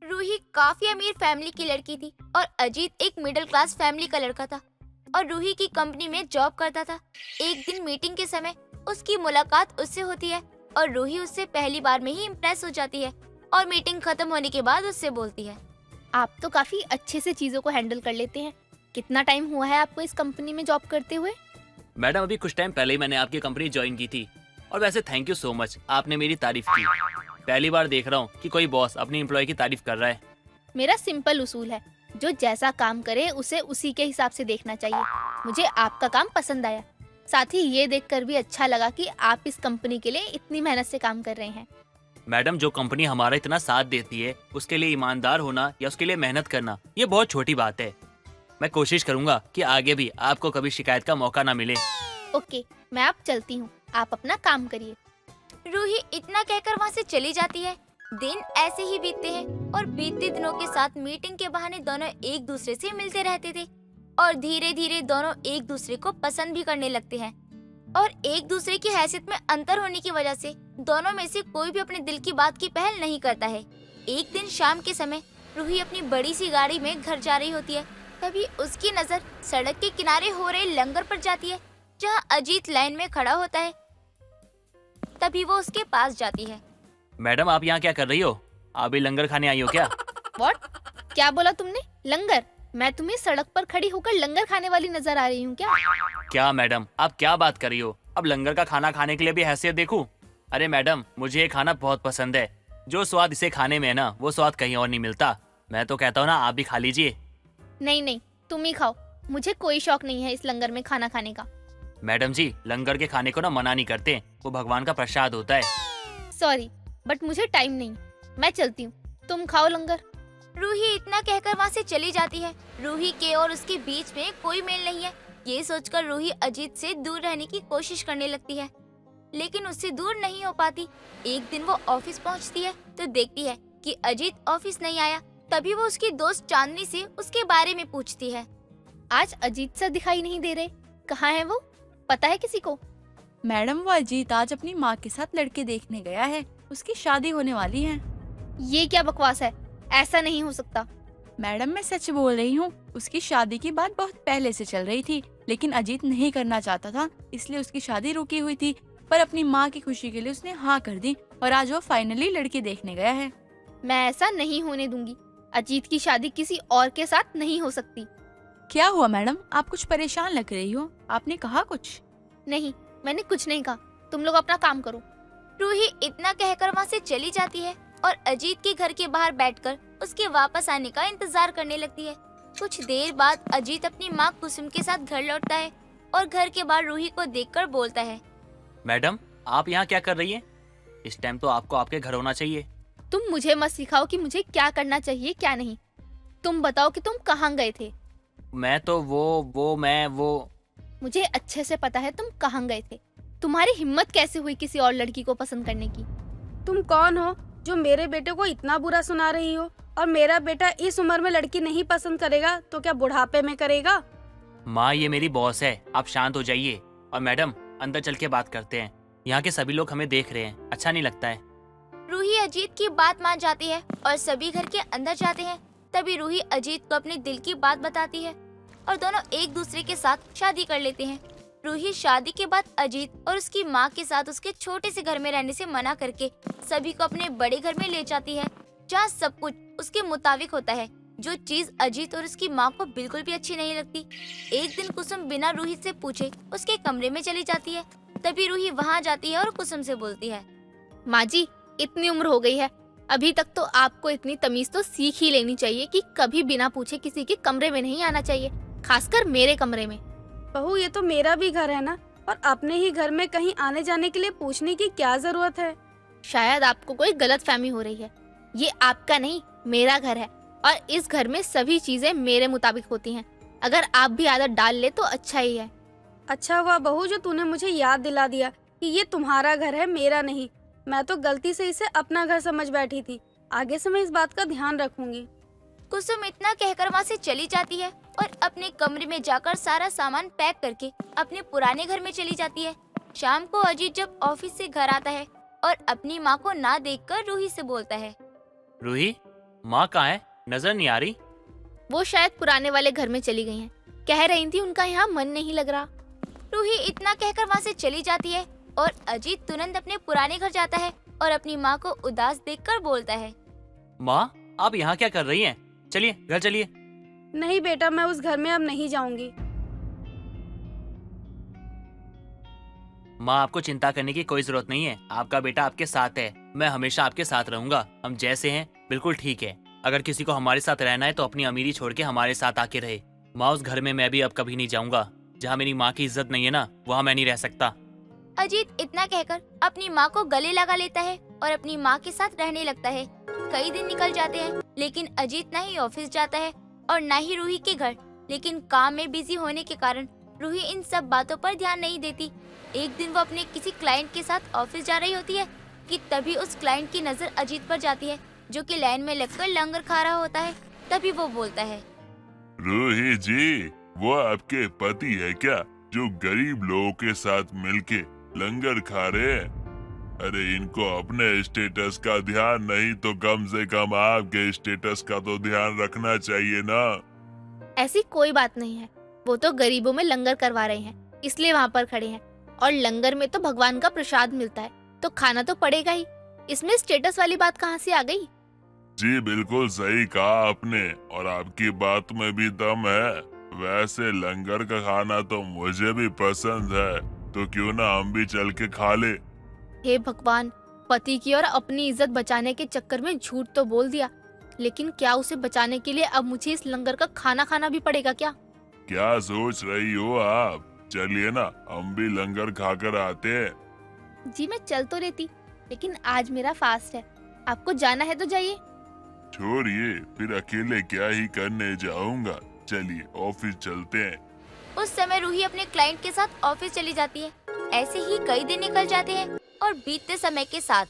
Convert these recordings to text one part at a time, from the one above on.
रूही काफी अमीर फैमिली की लड़की थी और अजीत एक मिडिल क्लास फैमिली का लड़का था और रूही की कंपनी में जॉब करता था। एक दिन मीटिंग के समय उसकी मुलाकात उससे होती है और रूही उससे पहली बार में ही इम्प्रेस हो जाती है और मीटिंग खत्म होने के बाद उससे बोलती है, आप तो काफी अच्छे से चीजों को हैंडल कर लेते हैं। कितना टाइम हुआ है आपको इस कंपनी में जॉब करते हुए? मैडम अभी कुछ टाइम पहले ही मैंने आपकी कंपनी ज्वाइन की थी और वैसे थैंक यू सो मच, आपने मेरी तारीफ की। पहली बार देख रहा हूँ कि कोई बॉस अपनी एम्प्लॉय की तारीफ कर रहा है। मेरा सिंपल उसूल है, जो जैसा काम करे उसे उसी के हिसाब से देखना चाहिए। मुझे आपका काम पसंद आया, साथ ही ये देखकर भी अच्छा लगा कि आप इस कंपनी के लिए इतनी मेहनत से काम कर रहे हैं। मैडम जो कंपनी हमारा इतना साथ देती है उसके लिए ईमानदार होना या उसके लिए मेहनत करना ये बहुत छोटी बात है। मैं कोशिश करूंगा कि आगे भी आपको कभी शिकायत का मौका ना मिले। ओके, मैं अब चलती हूँ, आप अपना काम करिए। रूही इतना कहकर वहाँ से चली जाती है। दिन ऐसे ही बीतते हैं और बीतते दिनों के साथ मीटिंग के बहाने दोनों एक दूसरे से मिलते रहते थे और धीरे धीरे दोनों एक दूसरे को पसंद भी करने लगते हैं और एक दूसरे की हैसियत में अंतर होने की वजह से दोनों में से कोई भी अपने दिल की बात की पहल नहीं करता है। एक दिन शाम के समय रूही अपनी बड़ी सी गाड़ी में घर जा रही होती है। तभी उसकी नजर सड़क के किनारे हो रहे लंगर पर जाती है जहाँ अजीत लाइन में खड़ा होता है। तभी वो उसके पास जाती है। मैडम आप यहाँ क्या कर रही हो? आप भी लंगर खाने आई हो क्या? व्हाट? क्या बोला तुमने? लंगर? मैं तुम्हें सड़क पर खड़ी होकर लंगर खाने वाली नजर आ रही हूँ क्या? क्या मैडम आप क्या बात कर रही हो? अब लंगर का खाना खाने के लिए भी हैसियत देखूं? अरे मैडम मुझे ये खाना बहुत पसंद है। जो स्वाद इसे खाने में है ना वो स्वाद कहीं और नहीं मिलता। मैं तो कहता हूँ ना आप भी खा लीजिए। नहीं नहीं, तुम ही खाओ, मुझे कोई शौक नहीं है इस लंगर में खाना खाने का। मैडम जी लंगर के खाने को ना मना नहीं करते, वो भगवान का प्रसाद होता है। सॉरी बट मुझे टाइम नहीं, मैं चलती हूँ, तुम खाओ लंगर। रूही इतना कहकर वहाँ से चली जाती है। रूही के और उसके बीच में कोई मेल नहीं है। ये सोचकर रूही अजीत से दूर रहने की कोशिश करने लगती है लेकिन उससे दूर नहीं हो पाती। एक दिन वो ऑफिस पहुँचती है तो देखती है कि अजीत ऑफिस नहीं आया। तभी वो उसकी दोस्त चांदनी से उसके बारे में पूछती है। आज अजीत सर दिखाई नहीं दे रहे, कहाँ है वो? पता है किसी को? मैडम वो अजीत आज अपनी माँ के साथ लड़के देखने गया है, उसकी शादी होने वाली है। ये क्या बकवास है, ऐसा नहीं हो सकता। मैडम मैं सच बोल रही हूँ, उसकी शादी की बात बहुत पहले से चल रही थी लेकिन अजीत नहीं करना चाहता था इसलिए उसकी शादी रुकी हुई थी, पर अपनी माँ की खुशी के लिए उसने हाँ कर दी और आज वो फाइनली लड़के देखने गया है। मैं ऐसा नहीं होने दूंगी, अजीत की शादी किसी और के साथ नहीं हो सकती। क्या हुआ मैडम, आप कुछ परेशान लग रही हो, आपने कहा कुछ? नहीं, मैंने कुछ नहीं कहा, तुम लोग अपना काम करो। रूही इतना कहकर वहाँ से चली जाती है और अजीत के घर के बाहर बैठकर उसके वापस आने का इंतजार करने लगती है। कुछ देर बाद अजीत अपनी माँ कुसुम के साथ घर लौटता है और घर के बाहर रूही को देखकर बोलता है, मैडम आप यहाँ क्या कर रही है? इस टाइम तो आपको आपके घर होना चाहिए। तुम मुझे मत सिखाओ कि मुझे क्या करना चाहिए क्या नहीं। तुम बताओ कि तुम कहाँ गए थे। मैं तो वो मुझे अच्छे से पता है तुम कहाँ गए थे। तुम्हारी हिम्मत कैसे हुई किसी और लड़की को पसंद करने की? तुम कौन हो जो मेरे बेटे को इतना बुरा सुना रही हो? और मेरा बेटा इस उम्र में लड़की नहीं पसंद करेगा तो क्या बुढ़ापे में करेगा? माँ ये मेरी बॉस है, आप शांत हो जाइए। और मैडम अंदर चल के बात करते हैं, यहाँ के सभी लोग हमें देख रहे हैं, अच्छा नहीं लगता है। रूही अजीत की बात मान जाती है और सभी घर के अंदर जाते हैं। तभी रूही अजीत को अपने दिल की बात बताती है और दोनों एक दूसरे के साथ शादी कर लेते हैं। रूही शादी के बाद अजीत और उसकी माँ के साथ उसके छोटे से घर में रहने से मना करके सभी को अपने बड़े घर में ले जाती है जहाँ सब कुछ उसके मुताबिक होता है, जो चीज अजीत और उसकी माँ को बिल्कुल भी अच्छी नहीं लगती। एक दिन कुसुम बिना रूही से पूछे उसके कमरे में चली जाती है। तभी रूही वहाँ जाती है और कुसुम से बोलती है, माँ जी इतनी उम्र हो गई है, अभी तक तो आपको इतनी तमीज तो सीख ही लेनी चाहिए कि कभी बिना पूछे किसी के कमरे में नहीं आना चाहिए, खासकर मेरे कमरे में। बहू ये तो मेरा भी घर है ना, और अपने ही घर में कहीं आने जाने के लिए पूछने की क्या जरूरत है? शायद आपको कोई गलतफहमी हो रही है। ये आपका नहीं मेरा घर है और इस घर में सभी चीजें मेरे मुताबिक होती हैं। अगर आप भी आदत डाल ले तो अच्छा ही है। अच्छा हुआ बहू जो तूने मुझे याद दिला दिया कि ये तुम्हारा घर है मेरा नहीं। मैं तो गलती से इसे अपना घर समझ बैठी थी। आगे से मैं इस बात का ध्यान रखूंगी। कुसुम इतना कहकर वहाँ से चली जाती है और अपने कमरे में जाकर सारा सामान पैक करके अपने पुराने घर में चली जाती है। शाम को अजीत जब ऑफिस से घर आता है और अपनी माँ को ना देखकर रूही से बोलता है, रूही माँ कहाँ है? नजर नहीं आ रही। वो शायद पुराने वाले घर में चली गई हैं। कह रही थी उनका यहाँ मन नहीं लग रहा। रूही इतना कहकर वहाँ से चली जाती है और अजीत तुरंत अपने पुराने घर जाता है और अपनी माँ को उदास देखकर बोलता है। माँ, आप यहाँ क्या कर रही हैं? चलिए घर चलिए। नहीं बेटा, मैं उस घर में अब नहीं जाऊंगी। माँ, आपको चिंता करने की कोई जरूरत नहीं है। आपका बेटा आपके साथ है। मैं हमेशा आपके साथ रहूंगा। हम जैसे हैं बिल्कुल ठीक है। अगर किसी को हमारे साथ रहना है तो अपनी अमीरी छोड़ के हमारे साथ आके रहे। माँ, उस घर में मैं भी अब कभी नहीं जाऊंगा। जहाँ मेरी माँ की इज्जत नहीं है ना, वहाँ मैं नहीं रह सकता। अजीत इतना कहकर अपनी माँ को गले लगा लेता है और अपनी माँ के साथ रहने लगता है। कई दिन निकल जाते हैं, लेकिन अजीत ना ही ऑफिस जाता है और ना ही रूही के घर। लेकिन काम में बिजी होने के कारण रूही इन सब बातों पर ध्यान नहीं देती। एक दिन वो अपने किसी क्लाइंट के साथ ऑफिस जा रही होती है कि तभी उस क्लाइंट की नजर अजीत पर जाती है, जो कि लाइन में लगकर लंगर खा रहा होता है। तभी वो बोलता है। रूही जी, वो आपके पति है क्या, जो गरीब लोगों के साथ मिलके लंगर खा रहे हैं? अरे इनको अपने स्टेटस का ध्यान नहीं तो कम से कम आपके स्टेटस का तो ध्यान रखना चाहिए ना। ऐसी कोई बात नहीं है। वो तो गरीबों में लंगर करवा रहे हैं, इसलिए वहाँ पर खड़े हैं। और लंगर में तो भगवान का प्रसाद मिलता है, तो खाना तो पड़ेगा ही। इसमें स्टेटस वाली बात कहाँ से आ गई? जी बिल्कुल सही कहा आपने, और आपकी बात में भी दम है। वैसे लंगर का खाना तो मुझे भी पसंद है, तो क्यों ना हम भी चल के खा ले। हे भगवान, पति की और अपनी इज्जत बचाने के चक्कर में झूठ तो बोल दिया, लेकिन क्या उसे बचाने के लिए अब मुझे इस लंगर का खाना खाना भी पड़ेगा क्या? क्या सोच रही हो आप? चलिए ना, हम भी लंगर खाकर आते हैं। जी मैं चल तो लेती, लेकिन आज मेरा फास्ट है। आपको जाना है तो जाइए। छोड़िए, फिर अकेले क्या ही करने जाऊंगा। चलिए ऑफिस चलते हैं। उस समय रूही अपने क्लाइंट के साथ ऑफिस चली जाती है। ऐसे ही कई दिन निकल जाते हैं और बीतते समय के साथ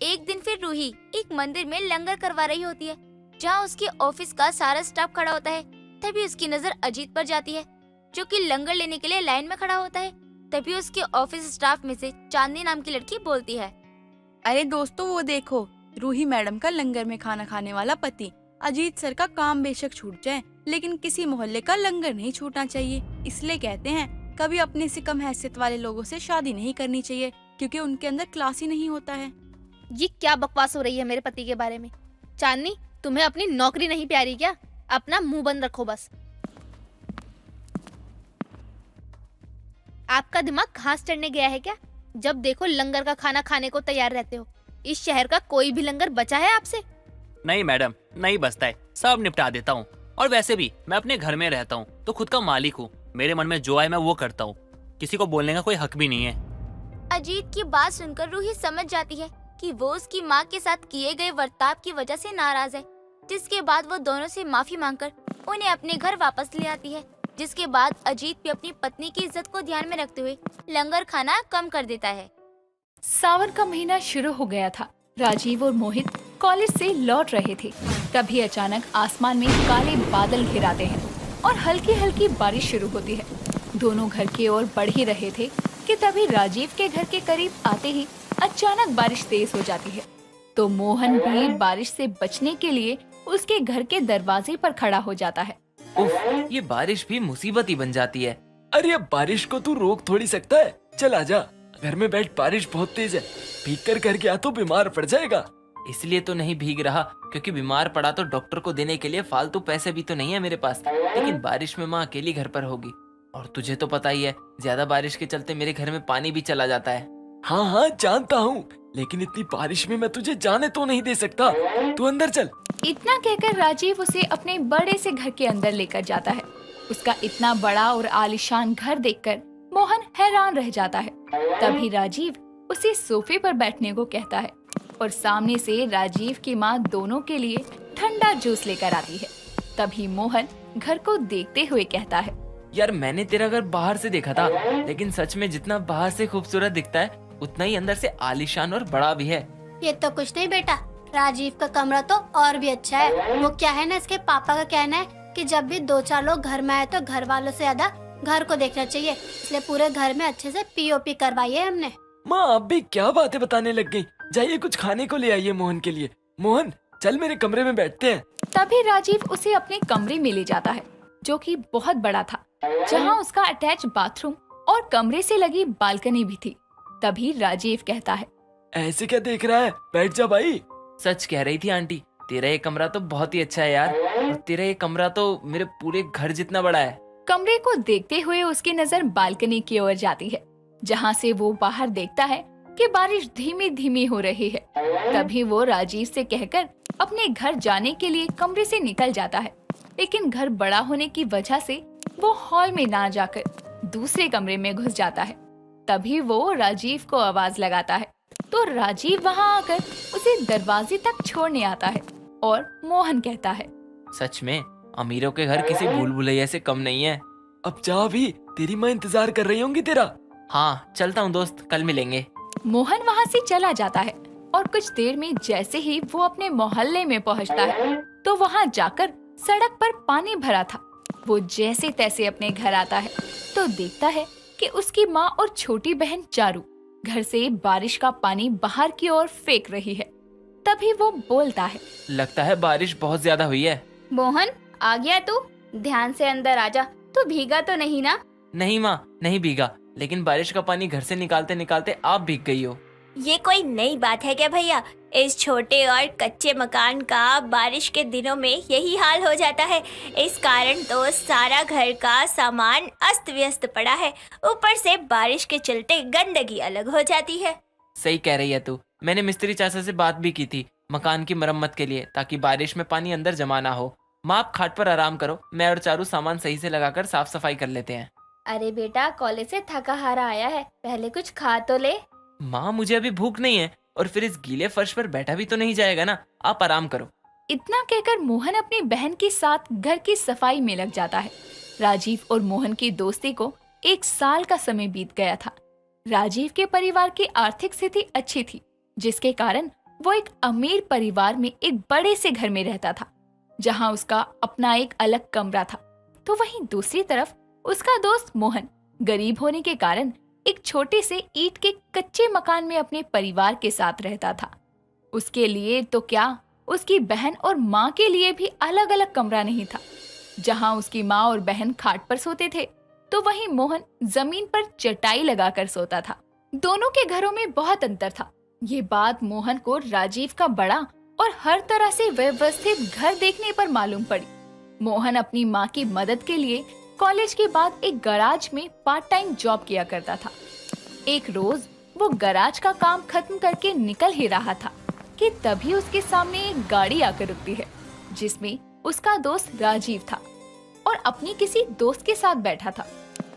एक दिन फिर रूही एक मंदिर में लंगर करवा रही होती है, जहाँ उसके ऑफिस का सारा स्टाफ खड़ा होता है। तभी उसकी नजर अजीत पर जाती है, जो कि लंगर लेने के लिए लाइन में खड़ा होता है। तभी उसके ऑफिस स्टाफ में से चांदनी नाम की लड़की बोलती है। अरे दोस्तों, वो देखो, रूही मैडम का लंगर में खाना खाने वाला पति। अजीत सर का काम बेशक छूट जाए, लेकिन किसी मोहल्ले का लंगर नहीं छूटना चाहिए। इसलिए कहते हैं कभी अपने से कम हैसियत वाले लोगों से शादी नहीं करनी चाहिए, क्योंकि उनके अंदर क्लास ही नहीं होता है। ये क्या बकवास हो रही है मेरे पति के बारे में? चांदनी, तुम्हें अपनी नौकरी नहीं प्यारी क्या? अपना मुंह बंद रखो बस। आपका दिमाग घास चढ़ने गया है क्या? जब देखो लंगर का खाना खाने को तैयार रहते हो। इस शहर का कोई भी लंगर बचा है आपसे? नहीं मैडम, नहीं बचता है, सब निपटा देता हूँ। और वैसे भी मैं अपने घर में रहता हूँ तो खुद का मालिक हूँ। मेरे मन में जो आए मैं वो करता हूँ। किसी को बोलने का कोई हक भी नहीं है। अजीत की बात सुनकर रूही समझ जाती है कि वो उसकी माँ के साथ किए गए बर्ताव की वजह से नाराज है। जिसके बाद वो दोनों से माफी मांगकर उन्हें अपने घर वापस ले आती है। जिसके बाद अजीत भी अपनी पत्नी की इज्जत को ध्यान में रखते हुए लंगर खाना कम कर देता है। सावन का महीना शुरू हो गया था। राजीव और मोहित कॉलेज से लौट रहे थे। तभी अचानक आसमान में काले बादल घिर आते हैं और हल्की हल्की बारिश शुरू होती है। दोनों घर की ओर बढ़ ही रहे थे कि तभी राजीव के घर के करीब आते ही अचानक बारिश तेज हो जाती है। तो मोहन भी बारिश से बचने के लिए उसके घर के दरवाजे पर खड़ा हो जाता है। उफ, ये बारिश भी मुसीबत ही बन जाती है। अरे अब बारिश को तू रोक थोड़ी सकता है। चल आजा, घर में बैठ, बारिश बहुत तेज है। भीग कर घर गया तो बीमार पड़ जाएगा। इसलिए तो नहीं भीग रहा, क्योंकि बीमार पड़ा तो डॉक्टर को देने के लिए फालतू पैसे भी तो नहीं है मेरे पास। लेकिन बारिश में माँ अकेली घर पर होगी, और तुझे तो पता ही है ज्यादा बारिश के चलते मेरे घर में पानी भी चला जाता है। हाँ हाँ जानता हूँ, लेकिन इतनी बारिश में मैं तुझे जाने तो नहीं दे सकता। तू अंदर चल। इतना कहकर राजीव उसे अपने बड़े से घर के अंदर लेकर जाता है। उसका इतना बड़ा और आलीशान घर देखकर मोहन हैरान रह जाता है। तभी राजीव उसे सोफे पर बैठने को कहता है और सामने से राजीव की माँ दोनों के लिए ठंडा जूस लेकर आती है। तभी मोहन घर को देखते हुए कहता है, यार मैंने तेरा घर बाहर से देखा था, लेकिन सच में जितना बाहर से खूबसूरत दिखता है उतना ही अंदर से आलीशान और बड़ा भी है। ये तो कुछ नहीं बेटा, राजीव का कमरा तो और भी अच्छा है। वो क्या है ना, इसके पापा का कहना है कि जब भी 2-4 लोग घर में आए तो घर वालों से ज्यादा घर को देखना चाहिए, इसलिए पूरे घर में अच्छे से पीओपी करवाई है हमने। माँ आप भी क्या बातें बताने लग गई। जाइए कुछ खाने को ले आइए मोहन के लिए। मोहन चल मेरे कमरे में बैठते हैं। तभी राजीव उसे अपने कमरे में ले जाता है, जो कि बहुत बड़ा था, जहाँ उसका अटैच बाथरूम और कमरे से लगी बालकनी भी थी। तभी राजीव कहता है, ऐसे क्या देख रहा है, बैठ जा भाई। सच कह रही थी आंटी, तेरा ये कमरा तो बहुत ही अच्छा है यार, और तेरा ये कमरा तो मेरे पूरे घर जितना बड़ा है। कमरे को देखते हुए उसकी नजर बालकनी की ओर जाती है, जहाँ से वो बाहर देखता है कि बारिश धीमी धीमी हो रही है। तभी वो राजीव से कहकर अपने घर जाने के लिए कमरे से निकल जाता है, लेकिन घर बड़ा होने की वजह से वो हॉल में ना जाकर दूसरे कमरे में घुस जाता है। तभी वो राजीव को आवाज लगाता है, तो राजीव वहाँ आकर उसे दरवाजे तक छोड़ने आता है और मोहन कहता है, सच में अमीरों के घर किसी भूल भुलैया से कम नहीं है। अब जा भी, तेरी माँ इंतजार कर रही होंगी तेरा। हाँ चलता हूँ दोस्त, कल मिलेंगे। मोहन वहाँ से चला जाता है और कुछ देर में जैसे ही वो अपने मोहल्ले में पहुँचता है, तो वहाँ जाकर सड़क पर पानी भरा था। वो जैसे तैसे अपने घर आता है तो देखता है कि उसकी माँ और छोटी बहन चारू घर से बारिश का पानी बाहर की ओर फेंक रही है। तभी वो बोलता है, लगता है बारिश बहुत ज्यादा हुई है। मोहन, आ गया तू? ध्यान से अंदर आजा। तू भीगा तो नहीं ना? नहीं माँ, नहीं भीगा, लेकिन बारिश का पानी घर से निकालते निकालते आप भीग गई हो। ये कोई नई बात है क्या भैया? इस छोटे और कच्चे मकान का बारिश के दिनों में यही हाल हो जाता है। इस कारण तो सारा घर का सामान अस्त व्यस्त पड़ा है। ऊपर से बारिश के चलते गंदगी अलग हो जाती है। सही कह रही है तू। मैंने मिस्त्री चाचा से बात भी की थी मकान की मरम्मत के लिए, ताकि बारिश में पानी अंदर जमा ना हो। माँ आप खाट पर आराम करो, मैं और चारू सामान सही से लगाकर साफ सफाई कर लेते हैं। अरे बेटा, कॉलेज से थका हारा आया है, पहले कुछ खा तो ले। माँ मुझे अभी भूख नहीं है, और फिर इस गीले फर्श पर बैठा भी तो नहीं जाएगा ना, आप आराम करो। इतना कहकर मोहन अपनी बहन के साथ घर की सफाई में लग जाता है। राजीव और मोहन की दोस्ती को 1 साल का समय बीत गया था। राजीव के परिवार की आर्थिक स्थिति अच्छी थी, जिसके कारण वो एक अमीर परिवार में एक बड़े से घर में रहता था, जहां उसका अपना एक अलग कमरा था। तो वहीं दूसरी तरफ उसका दोस्त मोहन गरीब होने के कारण एक छोटे से ईंट के कच्चे मकान में अपने परिवार के साथ रहता था। उसके लिए तो क्या, उसकी बहन और माँ के लिए भी अलग अलग कमरा नहीं था। जहां उसकी माँ और बहन खाट पर सोते थे, तो वहीं मोहन जमीन पर चटाई लगाकर सोता था। दोनों के घरों में बहुत अंतर था। ये बात मोहन को राजीव का बड़ा और हर तरह से व्यवस्थित घर देखने पर मालूम पड़ी। मोहन अपनी माँ की मदद के लिए कॉलेज के बाद एक गैराज में पार्ट टाइम जॉब किया करता था। एक रोज वो गैराज का काम खत्म करके निकल ही रहा था कि तभी उसके सामने एक गाड़ी आकर रुकती है, जिसमें उसका दोस्त राजीव था और अपनी किसी दोस्त के साथ बैठा था।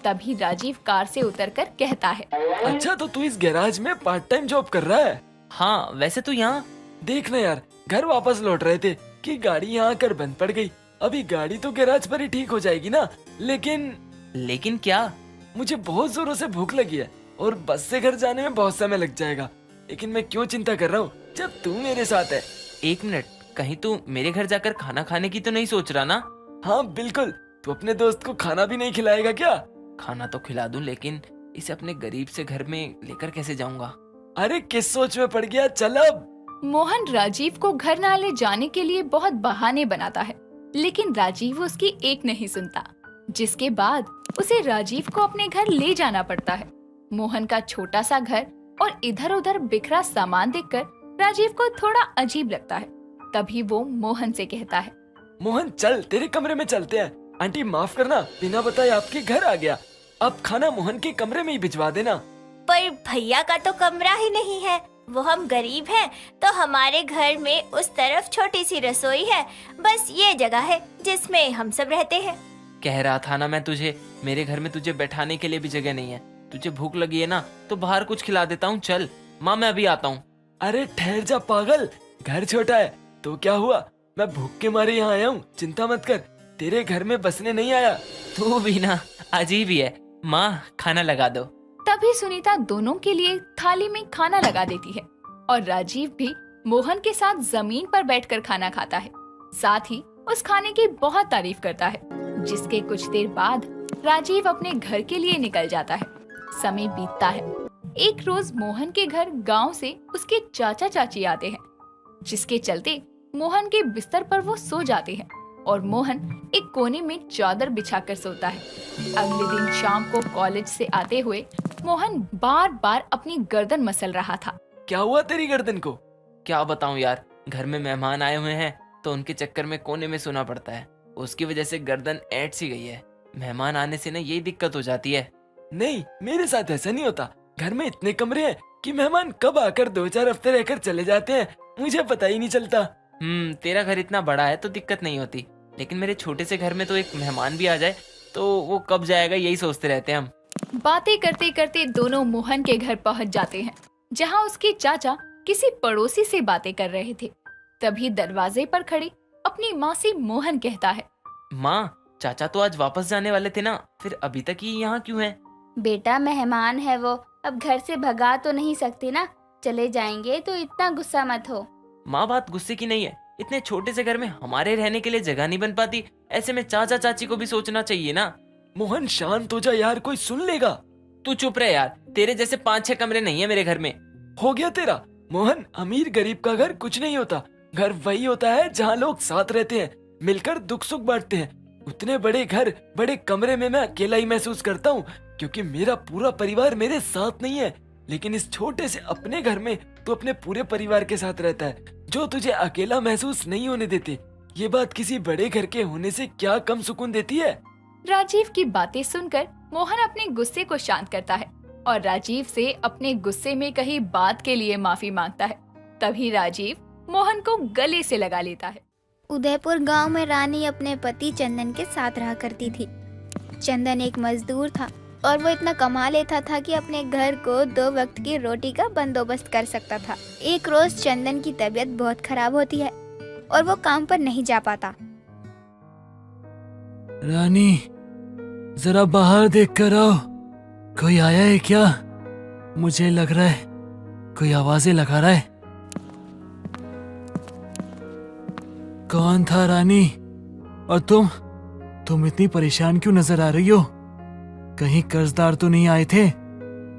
तभी राजीव कार से उतरकर कहता है, अच्छा तो तू इस गैराज में पार्ट टाइम जॉब कर रहा है? हाँ वैसे तो यहाँ देखना यार, घर वापस लौट रहे थे कि गाड़ी यहाँ आकर बंद पड़ गई। अभी गाड़ी तो गैराज पर ही ठीक हो जाएगी ना, लेकिन क्या? मुझे बहुत जोरों से भूख लगी है और बस से घर जाने में बहुत समय लग जाएगा। लेकिन मैं क्यों चिंता कर रहा हूँ जब तू मेरे साथ है। 1 मिनट, कहीं तू मेरे घर जाकर खाना खाने की तो नहीं सोच रहा ना? हाँ बिल्कुल। तू अपने दोस्त को खाना भी नहीं खिलाएगा क्या? खाना तो खिला दूं, लेकिन इसे अपने गरीब से घर में लेकर कैसे जाऊंगा? अरे किस सोच में पड़ गया, चल अब। मोहन राजीव को घर न ले जाने के लिए बहुत बहाने बनाता है, लेकिन राजीव उसकी एक नहीं सुनता, जिसके बाद उसे राजीव को अपने घर ले जाना पड़ता है। मोहन का छोटा सा घर और इधर उधर बिखरा सामान देखकर राजीव को थोड़ा अजीब लगता है। तभी वो मोहन से कहता है, मोहन चल तेरे कमरे में चलते हैं। आंटी माफ करना, बिना बताए आपके घर आ गया। अब खाना मोहन के कमरे में ही भिजवा देना। पर भैया का तो कमरा ही नहीं है, वो हम गरीब हैं, तो हमारे घर में उस तरफ छोटी सी रसोई है, बस ये जगह है जिसमें हम सब रहते हैं। कह रहा था ना मैं तुझे, मेरे घर में तुझे बैठाने के लिए भी जगह नहीं है। तुझे भूख लगी है ना, तो बाहर कुछ खिला देता हूँ, चल। माँ मैं अभी आता हूँ। अरे ठहर जा पागल, घर छोटा है तो क्या हुआ, मैं भूख के मारे यहाँ आया हूँ, चिंता मत कर, तेरे घर में बसने नहीं आया। तू भी ना अजीब ही है। माँ खाना लगा दो। तभी सुनीता दोनों के लिए थाली में खाना लगा देती है और राजीव भी मोहन के साथ जमीन पर बैठकर खाना खाता है। साथ ही उस खाने की बहुत तारीफ करता है, जिसके कुछ देर बाद राजीव अपने घर के लिए निकल जाता है। समय बीतता है। एक रोज मोहन के घर गांव से उसके चाचा चाची आते हैं, जिसके चलते मोहन के बिस्तर पर वो सो जाते हैं और मोहन एक कोने में चादर बिछाकर सोता है। अगले दिन शाम को कॉलेज से आते हुए मोहन बार बार अपनी गर्दन मसल रहा था। क्या हुआ तेरी गर्दन को? क्या बताऊं यार, घर में मेहमान आए हुए हैं तो उनके चक्कर में कोने में सोना पड़ता है। उसकी वजह से गर्दन ऐंठ सी गई है। मेहमान आने से ना यही दिक्कत हो जाती है। नहीं, मेरे साथ ऐसा नहीं होता। घर में इतने कमरे हैं कि मेहमान कब आकर 2-4 हफ्ते रहकर चले जाते हैं, मुझे पता ही नहीं चलता। तेरा घर इतना बड़ा है तो दिक्कत नहीं होती, लेकिन मेरे छोटे से घर में तो एक मेहमान भी आ जाए तो वो कब जाएगा यही सोचते रहते हैं हम। बातें करते करते दोनों मोहन के घर पहुंच जाते हैं, जहां उसके चाचा किसी पड़ोसी से बातें कर रहे थे। तभी दरवाजे पर खड़ी अपनी माँ से मोहन कहता है, माँ, चाचा तो आज वापस जाने वाले थे ना, फिर अभी तक ही यहाँ क्यों हैं? बेटा, मेहमान है वो, अब घर से भगा तो नहीं सकते ना, चले जाएंगे तो इतना गुस्सा मत हो। माँ, बात गुस्से की नहीं है। इतने छोटे से घर में हमारे रहने के लिए जगह नहीं बन पाती, ऐसे में चाचा चाची को भी सोचना चाहिए ना। मोहन, शांत हो जा यार, कोई सुन लेगा। तू चुप रहे यार, तेरे जैसे 5-6 कमरे नहीं है मेरे घर में। हो गया तेरा। मोहन, अमीर गरीब का घर कुछ नहीं होता। घर वही होता है जहाँ लोग साथ रहते हैं, मिलकर दुख सुख बांटते हैं। उतने बड़े घर, बड़े कमरे में मैं अकेला ही महसूस करता हूँ, क्योंकि मेरा पूरा परिवार मेरे साथ नहीं है। लेकिन इस छोटे से अपने घर में तू अपने पूरे परिवार के साथ रहता है, जो तुझे अकेला महसूस नहीं होने देते। ये बात किसी बड़े घर के होने से क्या कम सुकून देती है? राजीव की बातें सुनकर मोहन अपने गुस्से को शांत करता है और राजीव से अपने गुस्से में कही बात के लिए माफी मांगता है। तभी राजीव मोहन को गले से लगा लेता है। उदयपुर गांव में रानी अपने पति चंदन के साथ रहा करती थी। चंदन एक मजदूर था और वो इतना कमा लेता था कि अपने घर को 2 वक्त की रोटी का बंदोबस्त कर सकता था। एक रोज चंदन की तबीयत बहुत खराब होती है और वो काम पर नहीं जा पाता। रानी, जरा बाहर देख कर आओ, कोई आया है क्या? मुझे लग रहा है कोई आवाजें लगा रहा है। कौन था रानी? और तुम इतनी परेशान क्यों नजर आ रही हो? कहीं कर्जदार तो नहीं आए थे?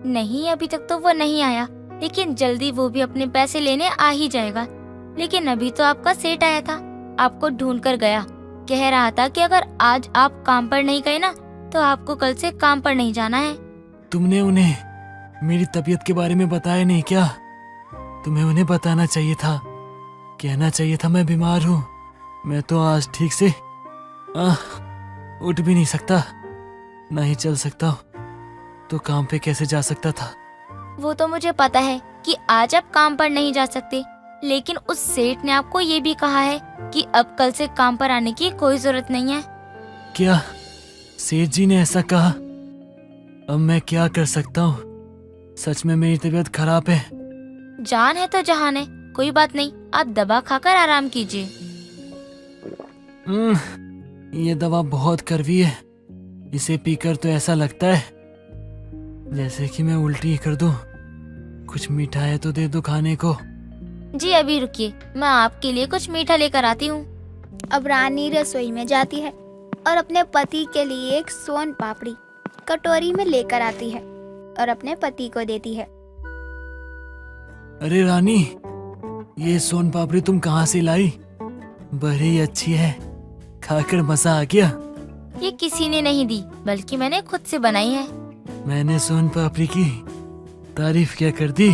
नहीं, अभी तक तो वो नहीं आया, लेकिन जल्दी वो भी अपने पैसे लेने आ ही जाएगा। लेकिन अभी तो आपका सेठ आया था, आपको ढूंढ कर गया। कह रहा था कि अगर आज आप काम पर नहीं गए ना तो आपको कल से काम पर नहीं जाना है। तुमने उन्हें मेरी तबीयत के बारे में बताया नहीं क्या? तुम्हें उन्हें बताना चाहिए था, कहना चाहिए था मैं बीमार हूँ। मैं तो आज ठीक से उठ भी नहीं सकता, ना ही चल सकता हूँ, तो काम पे कैसे जा सकता था? वो तो मुझे पता है कि आज आप काम पर नहीं जा सकते, लेकिन उस सेठ ने आपको ये भी कहा है कि अब कल से काम पर आने की कोई जरूरत नहीं है। क्या सेठ जी ने ऐसा कहा? अब मैं क्या कर सकता हूँ? सच में मेरी तबीयत खराब है। जान है तो जहान है, कोई बात नहीं, आप दवा खाकर आराम कीजिए। ये दवा बहुत कड़वी है, इसे पीकर तो ऐसा लगता है जैसे कि मैं उल्टी ही कर दूं। कुछ मीठा है तो दे दो खाने को। जी अभी रुकिए, मैं आपके लिए कुछ मीठा लेकर आती हूँ। अब रानी रसोई में जाती है और अपने पति के लिए एक सोन पापड़ी कटोरी में लेकर आती है और अपने पति को देती है। अरे रानी, ये सोन पापड़ी तुम कहाँ से लाई? बड़ी अच्छी है, खाकर मजा आ गया। ये किसी ने नहीं दी, बल्कि मैंने खुद से बनाई है। मैंने सोन पापड़ी की तारीफ क्या कर दी?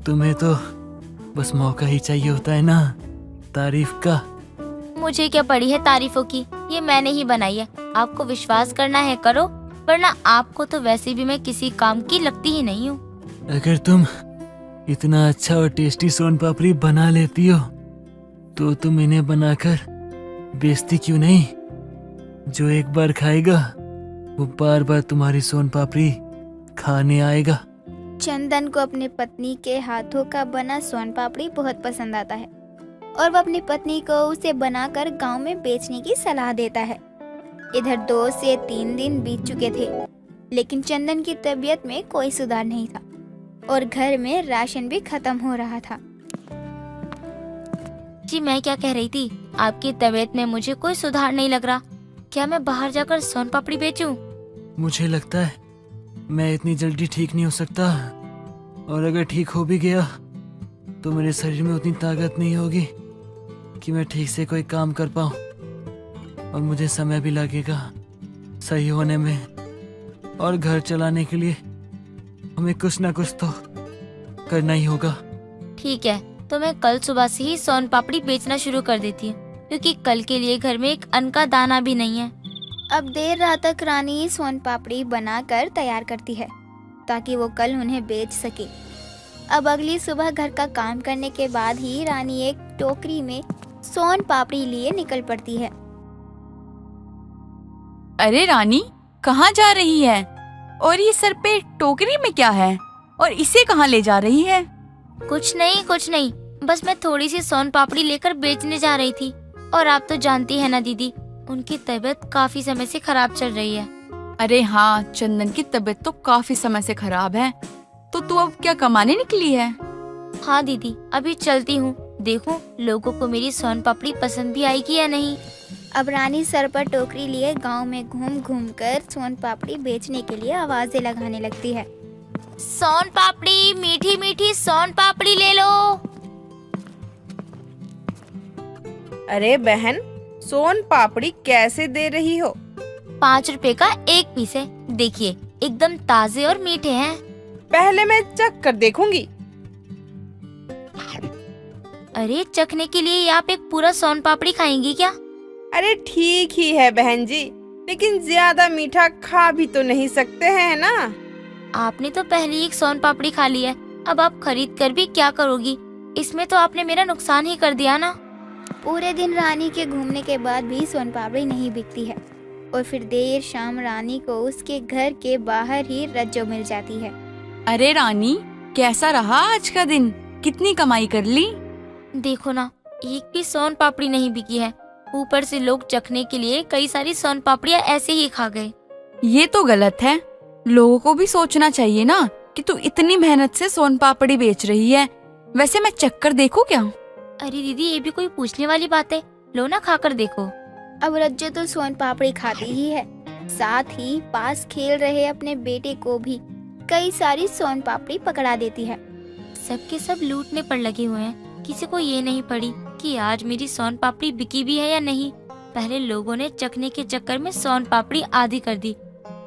तुम्हें तो बस मौका ही चाहिए होता है ना तारीफ का। मुझे क्या पड़ी है तारीफों की, ये मैंने ही बनाई है। आपको विश्वास करना है करो, वरना आपको तो वैसे भी मैं किसी काम की लगती ही नहीं हूँ। अगर तुम इतना अच्छा और टेस्टी सोन पापड़ी बना लेती हो तो तुम इन्हें बनाकर बेचती क्यों नहीं? जो एक बार खाएगा वो बार बार तुम्हारी सोन पापड़ी खाने आएगा। चंदन को अपनी पत्नी के हाथों का बना सोन पापड़ी बहुत पसंद आता है और वो अपनी पत्नी को उसे बनाकर गांव में बेचने की सलाह देता है। इधर 2 से 3 दिन बीत चुके थे, लेकिन चंदन की तबीयत में कोई सुधार नहीं था और घर में राशन भी खत्म हो रहा था। जी मैं क्या कह रही थी, आपकी तबीयत में मुझे कोई सुधार नहीं लग रहा। क्या मैं बाहर जाकर सोन पापड़ी बेचूं? मुझे लगता है मैं इतनी जल्दी ठीक नहीं हो सकता, और अगर ठीक हो भी गया तो मेरे शरीर में उतनी ताकत नहीं होगी कि मैं ठीक से कोई काम कर पाऊँ, और मुझे समय भी लगेगा सही होने में, और घर चलाने के लिए हमें कुछ ना कुछ तो करना ही होगा। ठीक है, तो मैं कल सुबह से ही सोन पापड़ी बेचना शुरू कर देती हूँ, क्योंकि कल के लिए घर में एक अन्न का दाना भी नहीं है। अब देर रात तक रानी सोन पापड़ी बनाकर तैयार करती है ताकि वो कल उन्हें बेच सके। अब अगली सुबह घर का काम करने के बाद ही रानी एक टोकरी में सोन पापड़ी लिए निकल पड़ती है। अरे रानी, कहाँ जा रही है? और ये सर पे टोकरी में क्या है? और इसे कहाँ ले जा रही है? कुछ नहीं, बस मैं थोड़ी सी सोन पापड़ी लेकर बेचने जा रही थी। और आप तो जानती है ना दीदी, उनकी तबीयत काफी समय से खराब चल रही है। अरे हाँ, चंदन की तबीयत तो काफी समय से खराब है। तो तू अब क्या कमाने निकली है? हाँ दीदी, अभी चलती हूँ, देखूं लोगों को मेरी सोन पापड़ी पसंद भी आएगी या नहीं। अब रानी सर पर टोकरी लिए गांव में घूम घूम कर सोन पापड़ी बेचने के लिए आवाजें लगाने लगती है। सोन पापड़ी, मीठी मीठी सोन पापड़ी ले लो। अरे बहन, सोन पापड़ी कैसे दे रही हो? 5 रुपए का एक पीस है, देखिए एकदम ताजे और मीठे हैं। पहले मैं चख कर देखूंगी। अरे चखने के लिए आप एक पूरा सोन पापड़ी खाएंगी क्या? अरे ठीक ही है बहन जी, लेकिन ज्यादा मीठा खा भी तो नहीं सकते हैं ना। आपने तो पहले ही एक सोन पापड़ी खा ली है, अब आप खरीद कर भी क्या करोगी? इसमें तो आपने मेरा नुकसान ही कर दिया ना। पूरे दिन रानी के घूमने के बाद भी सोन पापड़ी नहीं बिकती है और फिर देर शाम रानी को उसके घर के बाहर ही रज्जो मिल जाती है। अरे रानी, कैसा रहा आज का दिन? कितनी कमाई कर ली? देखो ना, एक भी सोन पापड़ी नहीं बिकी है, ऊपर से लोग चखने के लिए कई सारी सोन पापड़ियाँ ऐसे ही खा गए। ये तो गलत है। लोगों को भी सोचना चाहिए ना कि तू इतनी मेहनत से सोन पापड़ी बेच रही है। वैसे मैं चक्कर देखूं क्या? अरे दीदी, ये भी कोई पूछने वाली बात है? लो ना, खाकर देखो। अब रज्जो तो सोन पापड़ी खाती ही है, साथ ही पास खेल रहे अपने बेटे को भी कई सारी सोन पापड़ी पकड़ा देती है। सबके सब लूटने पर लगे हुए हैं, किसी को ये नहीं पड़ी कि आज मेरी सोन पापड़ी बिकी भी है या नहीं। पहले लोगों ने चखने के चक्कर में सोन पापड़ी आधी कर दी,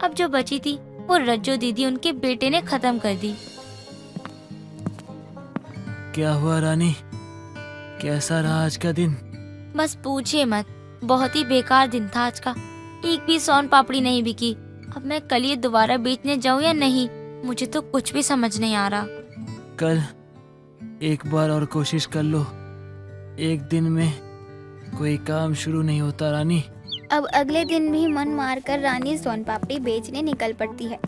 अब जो बची थी वो रज्जो दीदी उनके बेटे ने खत्म कर दी। क्या हुआ रानी, कैसा रहा आज का दिन? बस पूछिए मत, बहुत ही बेकार दिन था आज का। एक भी सोन पापड़ी नहीं बिकी। अब मैं कल ये दोबारा बेचने जाऊं या नहीं, मुझे तो कुछ भी समझ नहीं आ रहा। कल एक बार और कोशिश कर लो, एक दिन में कोई काम शुरू नहीं होता रानी। अब अगले दिन भी मन मारकर रानी सोन पापड़ी बेचने निकल पड़ती है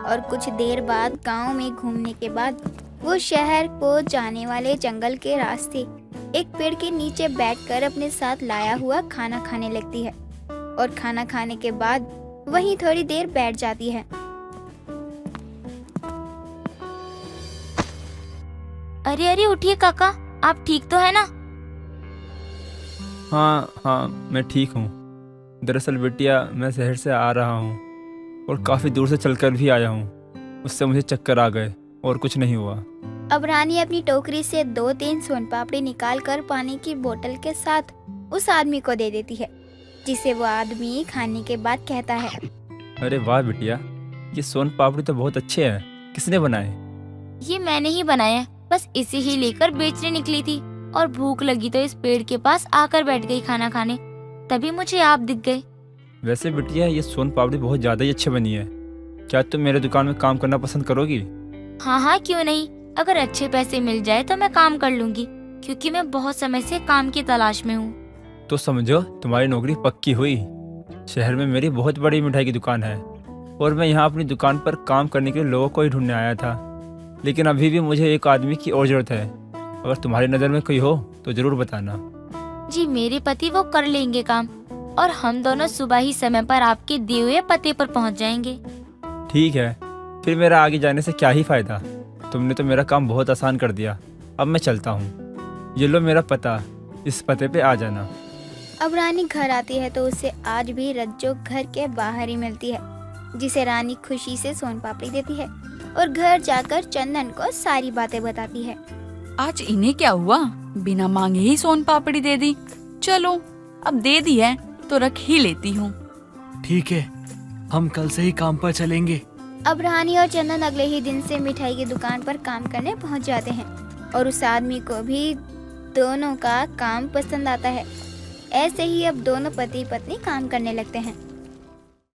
और कुछ देर बाद गांव में घूमने के बाद वो शहर को जाने वाले जंगल के रास्ते एक पेड़ के नीचे बैठकर अपने साथ लाया हुआ खाना खाने लगती है और खाना खाने के बाद वहीं थोड़ी देर बैठ जाती है। अरे अरे उठिए काका, आप ठीक तो है ना? हाँ, मैं ठीक हूँ। दरअसल बिटिया, मैं शहर से आ रहा हूँ और काफ़ी दूर से चलकर भी आया हूँ। उससे मुझे चक्कर आ गए और कुछ नहीं हुआ। अब रानी अपनी टोकरी से 2-3 सोन पापड़ी निकालकर पानी की बोतल के साथ उस आदमी को दे देती है, जिसे वो आदमी खाने के बाद कहता है, अरे वाह बिटिया, ये सोन पापड़ी तो बहुत अच्छे हैं। किसने बनाए? ये मैंने ही बनाया, बस इसे ही लेकर बेचने निकली थी और भूख लगी तो इस पेड़ के पास आकर बैठ गई खाना खाने, तभी मुझे आप दिख गए। वैसे बिटिया, ये सोन पापड़ी बहुत ज़्यादा ही अच्छी बनी है। क्या तुम मेरे दुकान में काम करना पसंद करोगी? हाँ, क्यों नहीं। अगर अच्छे पैसे मिल जाए तो मैं काम कर लूंगी, क्योंकि मैं बहुत समय से काम की तलाश में हूँ। तो समझो तुम्हारी नौकरी पक्की हुई। शहर में मेरी बहुत बड़ी मिठाई की दुकान है और मैं यहाँ अपनी दुकान पर काम करने के लिए लोगों को ही ढूंढने आया था, लेकिन अभी भी मुझे एक आदमी की और ज़रूरत है। अगर तुम्हारी नज़र में कोई हो तो ज़रूर बताना। जी, मेरे पति वो कर लेंगे काम, और हम दोनों सुबह ही समय पर आपके दिए हुए पते पर पहुँच जाएंगे। ठीक है, फिर मेरा आगे जाने से क्या ही फ़ायदा। तुमने तो मेरा काम बहुत आसान कर दिया। अब मैं चलता हूँ। ये लो मेरा पता, इस पते पे आ जाना। अब रानी घर आती है तो उसे आज भी रज्जो घर के बाहर ही मिलती है, जिसे रानी खुशी से सोन पापड़ी देती है और घर जाकर चंदन को सारी बातें बताती है। आज इन्हें क्या हुआ? बिना मांगे ही सोन पापड़ी दे दी। चलो अब दे दी है तो रख ही लेती हूँ। ठीक है, हम कल से ही काम पर चलेंगे। अब रानी और चंदन अगले ही दिन से मिठाई की दुकान पर काम करने पहुंच जाते हैं और उस आदमी को भी दोनों का काम पसंद आता है। ऐसे ही अब दोनों पति पत्नी काम करने लगते हैं।